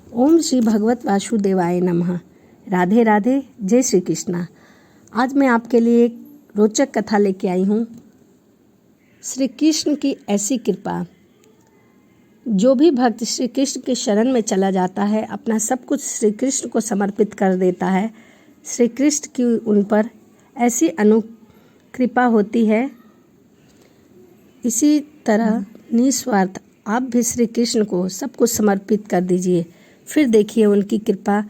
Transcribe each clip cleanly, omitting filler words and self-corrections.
ओम श्री भगवत वासुदेवाय नमः। राधे राधे, जय श्री कृष्णा। आज मैं आपके लिए एक रोचक कथा लेके आई हूँ। श्री कृष्ण की ऐसी कृपा, जो भी भक्त श्री कृष्ण के शरण में चला जाता है, अपना सब कुछ श्री कृष्ण को समर्पित कर देता है, श्री कृष्ण की उन पर ऐसी अनुकृपा होती है। इसी तरह निस्वार्थ आप भी श्री कृष्ण को सब कुछ समर्पित कर दीजिए, फिर देखिए उनकी कृपा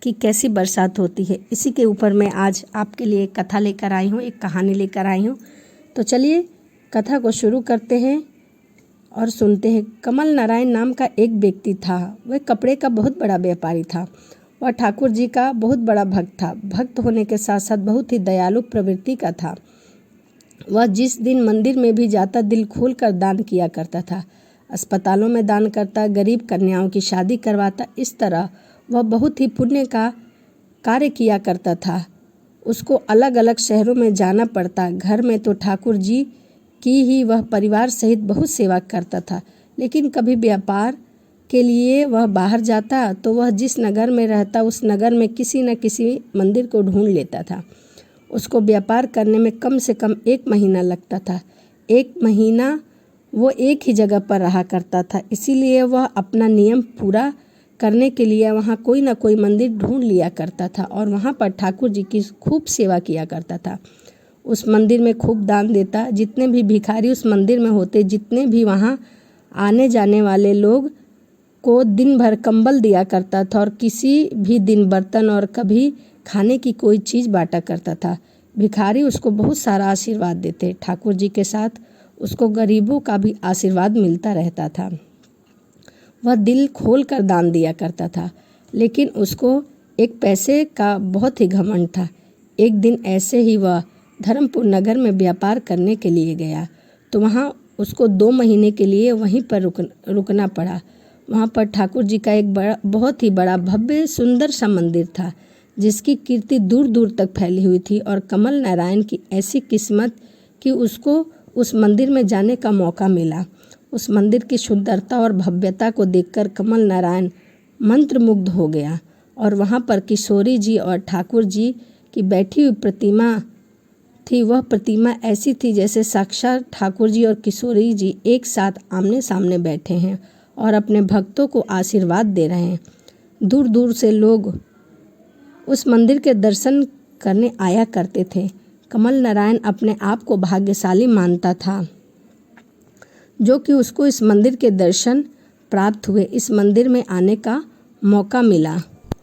की कैसी बरसात होती है। इसी के ऊपर मैं आज आपके लिए एक कथा लेकर आई हूँ, एक कहानी लेकर आई हूँ। तो चलिए कथा को शुरू करते हैं और सुनते हैं। कमल नारायण नाम का एक व्यक्ति था। वह कपड़े का बहुत बड़ा व्यापारी था। वह ठाकुर जी का बहुत बड़ा भक्त था। भक्त होने के साथ साथ बहुत ही दयालु प्रवृत्ति का था। वह जिस दिन मंदिर में भी जाता, दिल खोल कर दान किया करता था। अस्पतालों में दान करता, गरीब कन्याओं की शादी करवाता। इस तरह वह बहुत ही पुण्य का कार्य किया करता था। उसको अलग अलग शहरों में जाना पड़ता। घर में तो ठाकुर जी की ही वह परिवार सहित बहुत सेवा करता था, लेकिन कभी व्यापार के लिए वह बाहर जाता तो वह जिस नगर में रहता, उस नगर में किसी न किसी मंदिर को ढूंढ लेता था। उसको व्यापार करने में कम से कम 1 महीना लगता था। 1 महीना वो एक ही जगह पर रहा करता था, इसीलिए वह अपना नियम पूरा करने के लिए वहाँ कोई ना कोई मंदिर ढूंढ लिया करता था और वहाँ पर ठाकुर जी की खूब सेवा किया करता था। उस मंदिर में खूब दान देता। जितने भी भिखारी उस मंदिर में होते, जितने भी वहाँ आने जाने वाले लोग को दिन भर कंबल दिया करता था और किसी भी दिन बर्तन और कभी खाने की कोई चीज़ बांटा करता था। भिखारी उसको बहुत सारा आशीर्वाद देते। ठाकुर जी के साथ उसको गरीबों का भी आशीर्वाद मिलता रहता था। वह दिल खोल कर दान दिया करता था, लेकिन उसको एक पैसे का बहुत ही घमंड था। एक दिन ऐसे ही वह धर्मपुर नगर में व्यापार करने के लिए गया, तो वहाँ उसको 2 महीने के लिए वहीं पर रुकना पड़ा। वहाँ पर ठाकुर जी का एक बहुत ही बड़ा भव्य सुंदर सा मंदिर था, जिसकी कीर्ति दूर दूर तक फैली हुई थी। और कमल नारायण की ऐसी किस्मत कि उसको उस मंदिर में जाने का मौका मिला। उस मंदिर की सुंदरता और भव्यता को देखकर कमल नारायण मंत्रमुग्ध हो गया। और वहाँ पर किशोरी जी और ठाकुर जी की बैठी हुई प्रतिमा थी। वह प्रतिमा ऐसी थी जैसे साक्षात ठाकुर जी और किशोरी जी एक साथ आमने सामने बैठे हैं और अपने भक्तों को आशीर्वाद दे रहे हैं। दूर दूर से लोग उस मंदिर के दर्शन करने आया करते थे। कमल नारायण अपने आप को भाग्यशाली मानता था, जो कि उसको इस मंदिर के दर्शन प्राप्त हुए, इस मंदिर में आने का मौका मिला।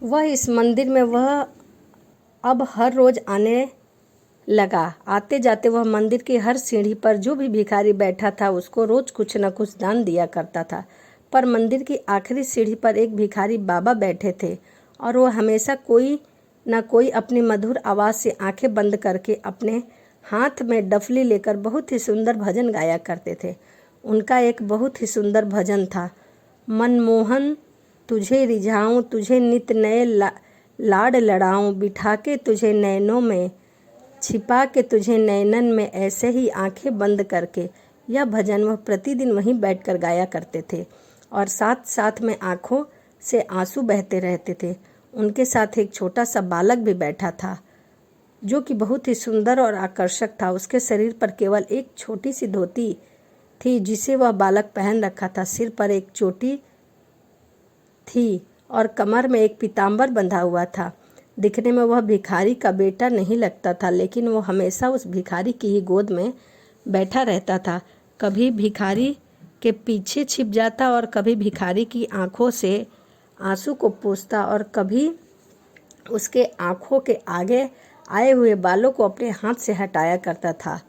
वह अब हर रोज़ आने लगा। आते जाते वह मंदिर की हर सीढ़ी पर जो भी भिखारी बैठा था, उसको रोज़ कुछ न कुछ दान दिया करता था। पर मंदिर की आखिरी सीढ़ी पर एक भिखारी बाबा बैठे थे और वह हमेशा कोई न कोई अपनी मधुर आवाज़ से आंखें बंद करके अपने हाथ में डफली लेकर बहुत ही सुंदर भजन गाया करते थे। उनका एक बहुत ही सुंदर भजन था, मनमोहन तुझे रिझाऊं, तुझे नित नए लाड लड़ाऊं, बिठा के तुझे नैनों में, छिपा के तुझे नैनन में, ऐसे ही आंखें बंद करके। यह भजन वह प्रतिदिन वहीं बैठकर गाया करते थे और साथ साथ में आंखों से आंसू बहते रहते थे। उनके साथ एक छोटा सा बालक भी बैठा था, जो कि बहुत ही सुंदर और आकर्षक था। उसके शरीर पर केवल एक छोटी सी धोती थी, जिसे वह बालक पहन रखा था। सिर पर एक चोटी थी और कमर में एक पीताम्बर बंधा हुआ था। दिखने में वह भिखारी का बेटा नहीं लगता था, लेकिन वो हमेशा उस भिखारी की ही गोद में बैठा रहता था। कभी भिखारी के पीछे छिप जाता और कभी भिखारी की आंखों से आंसू को पोंछता और कभी उसके आंखों के आगे आए हुए बालों को अपने हाथ से हटाया करता था।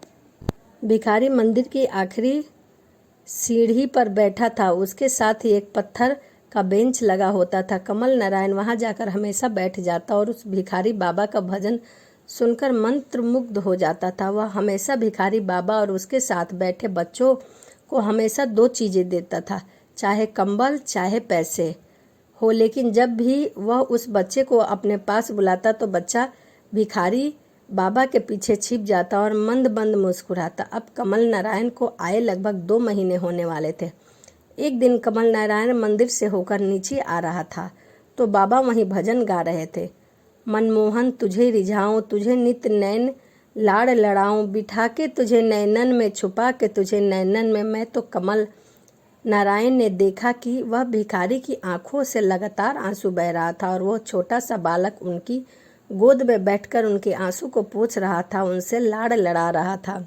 भिखारी मंदिर की आखिरी सीढ़ी पर बैठा था। उसके साथ ही एक पत्थर का बेंच लगा होता था। कमल नारायण वहां जाकर हमेशा बैठ जाता और उस भिखारी बाबा का भजन सुनकर मंत्रमुग्ध हो जाता था। वह हमेशा भिखारी बाबा और उसके साथ बैठे बच्चों को हमेशा 2 चीज़ें देता था, चाहे कंबल चाहे पैसे हो। लेकिन जब भी वह उस बच्चे को अपने पास बुलाता तो बच्चा भिखारी बाबा के पीछे छिप जाता और मंद मंद मुस्कुराता। अब कमल नारायण को आए लगभग 2 महीने होने वाले थे। एक दिन कमल नारायण मंदिर से होकर नीचे आ रहा था। तो बाबा वहीं भजन गा रहे थे। मनमोहन तुझे रिझाऊं, तुझे नित नैन लाड़ लड़ाऊं, बिठा के तुझे नैनन में, छुपा के तुझे नैनन में मैं। तो कमल नारायण ने देखा कि वह भिखारी की आंखों से लगातार आंसू बह रहा था और वह छोटा सा बालक उनकी गोद में बैठकर उनके आंसू को पोंछ रहा था, उनसे लाड़ लड़ा रहा था।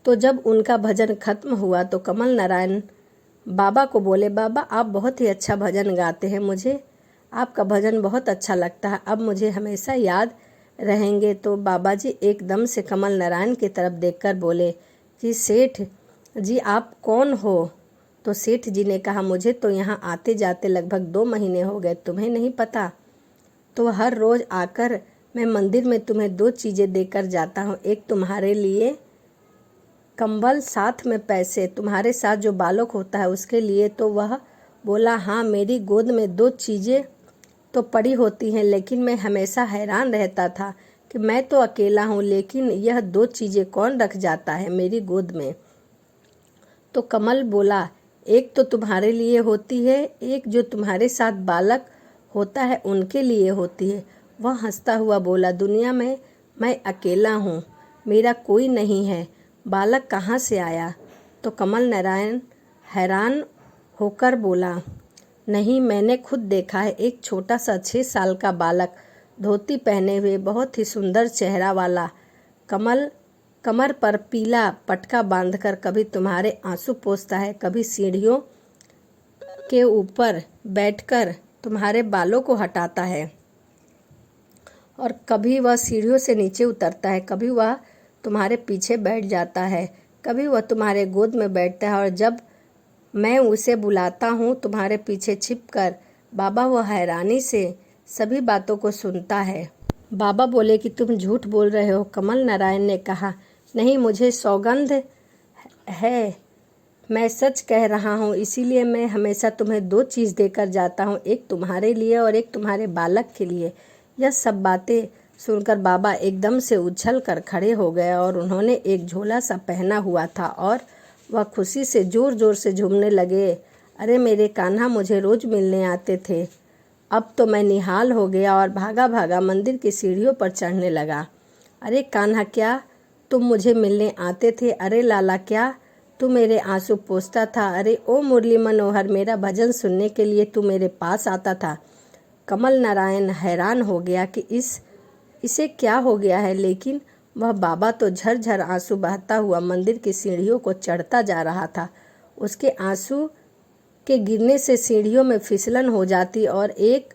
तो जब उनका भजन खत्म हुआ तो कमल नारायण बाबा को बोले, बाबा आप बहुत ही अच्छा भजन गाते हैं, मुझे आपका भजन बहुत अच्छा लगता है, अब मुझे हमेशा याद रहेंगे। तो बाबा जी एकदम से कमल नारायण की तरफ देखकर बोले कि सेठ जी आप कौन हो? तो सेठ जी ने कहा, मुझे तो यहाँ आते जाते लगभग 2 महीने हो गए, तुम्हें नहीं पता? तो हर रोज़ आकर मैं मंदिर में तुम्हें 2 चीज़ें देकर जाता हूँ, एक तुम्हारे लिए कंबल, साथ में पैसे, तुम्हारे साथ जो बालक होता है उसके लिए। तो वह बोला, हाँ मेरी गोद में 2 चीज़ें तो पड़ी होती हैं, लेकिन मैं हमेशा हैरान रहता था कि मैं तो अकेला हूँ, लेकिन यह 2 चीज़ें कौन रख जाता है मेरी गोद में? तो कमल बोला, एक तो तुम्हारे लिए होती है, एक जो तुम्हारे साथ बालक होता है उनके लिए होती है। वह हंसता हुआ बोला, दुनिया में मैं अकेला हूँ, मेरा कोई नहीं है, बालक कहाँ से आया? तो कमल नारायण हैरान होकर बोला, नहीं मैंने खुद देखा है, एक छोटा सा 6 साल का बालक धोती पहने हुए, बहुत ही सुंदर चेहरा वाला, कमर पर पीला पटका बांधकर कभी तुम्हारे आंसू पोंछता है, कभी सीढ़ियों के ऊपर बैठकर तुम्हारे बालों को हटाता है और कभी वह सीढ़ियों से नीचे उतरता है, कभी वह तुम्हारे पीछे बैठ जाता है, कभी वह तुम्हारे गोद में बैठता है और जब मैं उसे बुलाता हूँ तुम्हारे पीछे छिपकर, बाबा वह हैरानी से सभी बातों को सुनता है। बाबा बोले कि तुम झूठ बोल रहे हो। कमल नारायण ने कहा, नहीं मुझे सौगंध है, मैं सच कह रहा हूँ, इसीलिए मैं हमेशा तुम्हें 2 चीज़ देकर जाता हूँ, एक तुम्हारे लिए और एक तुम्हारे बालक के लिए। यह सब बातें सुनकर बाबा एकदम से उछल कर खड़े हो गए और उन्होंने एक झोला सा पहना हुआ था और वह खुशी से ज़ोर ज़ोर से झूमने लगे। अरे मेरे कान्हा मुझे रोज़ मिलने आते थे, अब तो मैं निहाल हो गया और भागा भागा मंदिर की सीढ़ियों पर चढ़ने लगा। अरे कान्हा क्या तुम मुझे मिलने आते थे? अरे लाला क्या तू मेरे आंसू पोंछता था? अरे ओ मुरली मनोहर मेरा भजन सुनने के लिए तू मेरे पास आता था। कमल नारायण हैरान हो गया कि इसे क्या हो गया है, लेकिन वह बाबा तो झरझर आंसू बहता हुआ मंदिर की सीढ़ियों को चढ़ता जा रहा था। उसके आंसू के गिरने से सीढ़ियों में फिसलन हो जाती और 1,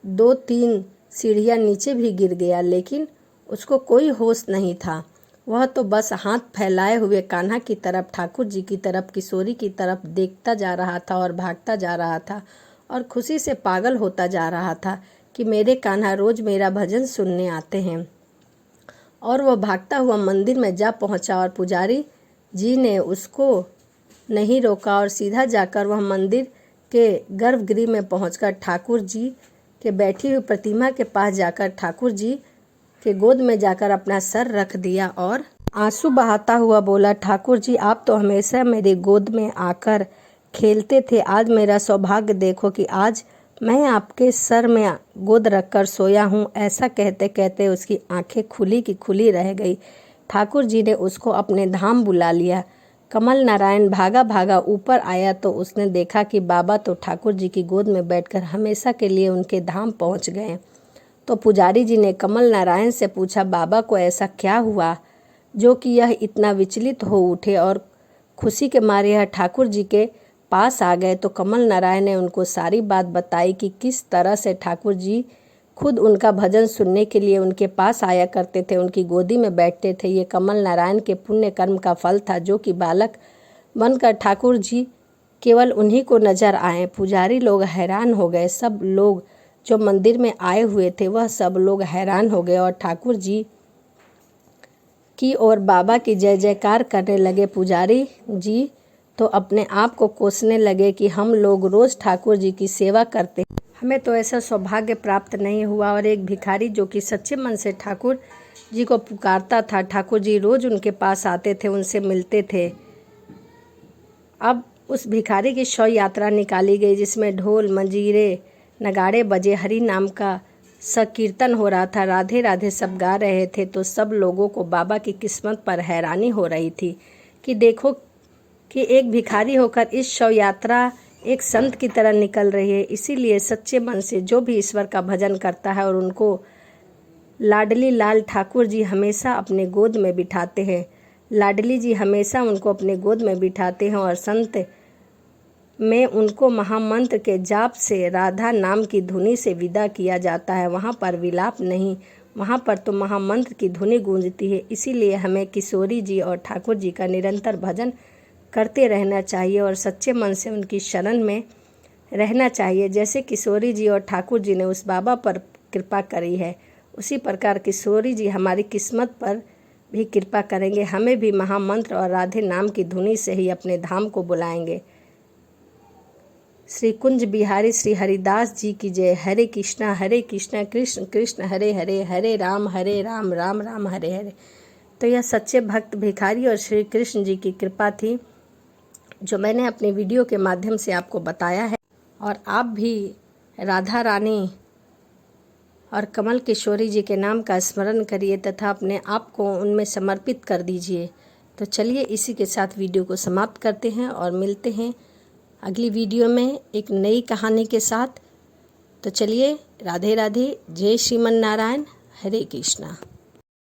2, 3 सीढ़ियाँ नीचे भी गिर गया, लेकिन उसको कोई होश नहीं था। वह तो बस हाथ फैलाए हुए कान्हा की तरफ, ठाकुर जी की तरफ, किशोरी की तरफ देखता जा रहा था और भागता जा रहा था और खुशी से पागल होता जा रहा था कि मेरे कान्हा रोज़ मेरा भजन सुनने आते हैं। और वह भागता हुआ मंदिर में जा पहुंचा और पुजारी जी ने उसको नहीं रोका और सीधा जाकर वह मंदिर के गर्भगृह में पहुंचकर ठाकुर जी के बैठी हुई प्रतिमा के पास जाकर ठाकुर जी के गोद में जाकर अपना सर रख दिया और आंसू बहाता हुआ बोला, ठाकुर जी आप तो हमेशा मेरी गोद में आकर खेलते थे, आज मेरा सौभाग्य देखो कि आज मैं आपके सर में गोद रखकर सोया हूँ। ऐसा कहते कहते उसकी आंखें खुली की खुली रह गई। ठाकुर जी ने उसको अपने धाम बुला लिया। कमल नारायण भागा भागा ऊपर आया तो उसने देखा कि बाबा तो ठाकुर जी की गोद में बैठकर हमेशा के लिए उनके धाम पहुँच गए। तो पुजारी जी ने कमल नारायण से पूछा, बाबा को ऐसा क्या हुआ जो कि यह इतना विचलित हो उठे और खुशी के मारे यह ठाकुर जी के पास आ गए। तो कमल नारायण ने उनको सारी बात बताई कि किस तरह से ठाकुर जी खुद उनका भजन सुनने के लिए उनके पास आया करते थे, उनकी गोदी में बैठते थे। ये कमल नारायण के पुण्य कर्म का फल था जो कि बालक बनकर ठाकुर जी केवल उन्हीं को नजर आए। पुजारी लोग हैरान हो गए, सब लोग जो मंदिर में आए हुए थे वह सब लोग हैरान हो गए और ठाकुर जी की और बाबा की जय जयकार करने लगे। पुजारी जी तो अपने आप को कोसने लगे कि हम लोग रोज़ ठाकुर जी की सेवा करते, हमें तो ऐसा सौभाग्य प्राप्त नहीं हुआ। और एक भिखारी जो कि सच्चे मन से ठाकुर जी को पुकारता था, ठाकुर जी रोज़ उनके पास आते थे, उनसे मिलते थे। अब उस भिखारी की शव यात्रा निकाली गई जिसमें ढोल मंजीरे नगाड़े बजे, हरि नाम का संकीर्तन हो रहा था, राधे राधे सब गा रहे थे, तो सब लोगों को बाबा की किस्मत पर हैरानी हो रही थी कि देखो कि एक भिखारी होकर इस शव यात्रा एक संत की तरह निकल रही है। इसीलिए सच्चे मन से जो भी ईश्वर का भजन करता है और उनको लाडली लाल ठाकुर जी हमेशा अपने गोद में बिठाते हैं, लाडली जी हमेशा उनको अपने गोद में बिठाते हैं और संत में उनको महामंत्र के जाप से, राधा नाम की धुनी से विदा किया जाता है। वहाँ पर विलाप नहीं, वहाँ पर तो महामंत्र की धुनी गूंजती है। इसीलिए हमें किशोरी जी और ठाकुर जी का निरंतर भजन करते रहना चाहिए और सच्चे मन से उनकी शरण में रहना चाहिए। जैसे किशोरी जी और ठाकुर जी ने उस बाबा पर कृपा करी है, उसी प्रकार किशोरी जी हमारी किस्मत पर भी कृपा करेंगे, हमें भी महामंत्र और राधे नाम की धुनी से ही अपने धाम को बुलाएंगे। श्री कुंज बिहारी श्री हरिदास जी की जय। हरे कृष्णा कृष्ण कृष्ण हरे हरे, हरे राम राम राम हरे हरे। तो यह सच्चे भक्त भिखारी और श्री कृष्ण जी की कृपा थी जो मैंने अपने वीडियो के माध्यम से आपको बताया है। और आप भी राधा रानी और कमल किशोरी जी के नाम का स्मरण करिए तथा अपने आप को उनमें समर्पित कर दीजिए। तो चलिए इसी के साथ वीडियो को समाप्त करते हैं और मिलते हैं अगली वीडियो में एक नई कहानी के साथ। तो चलिए, राधे राधे, जय श्रीमन नारायण, हरे कृष्णा।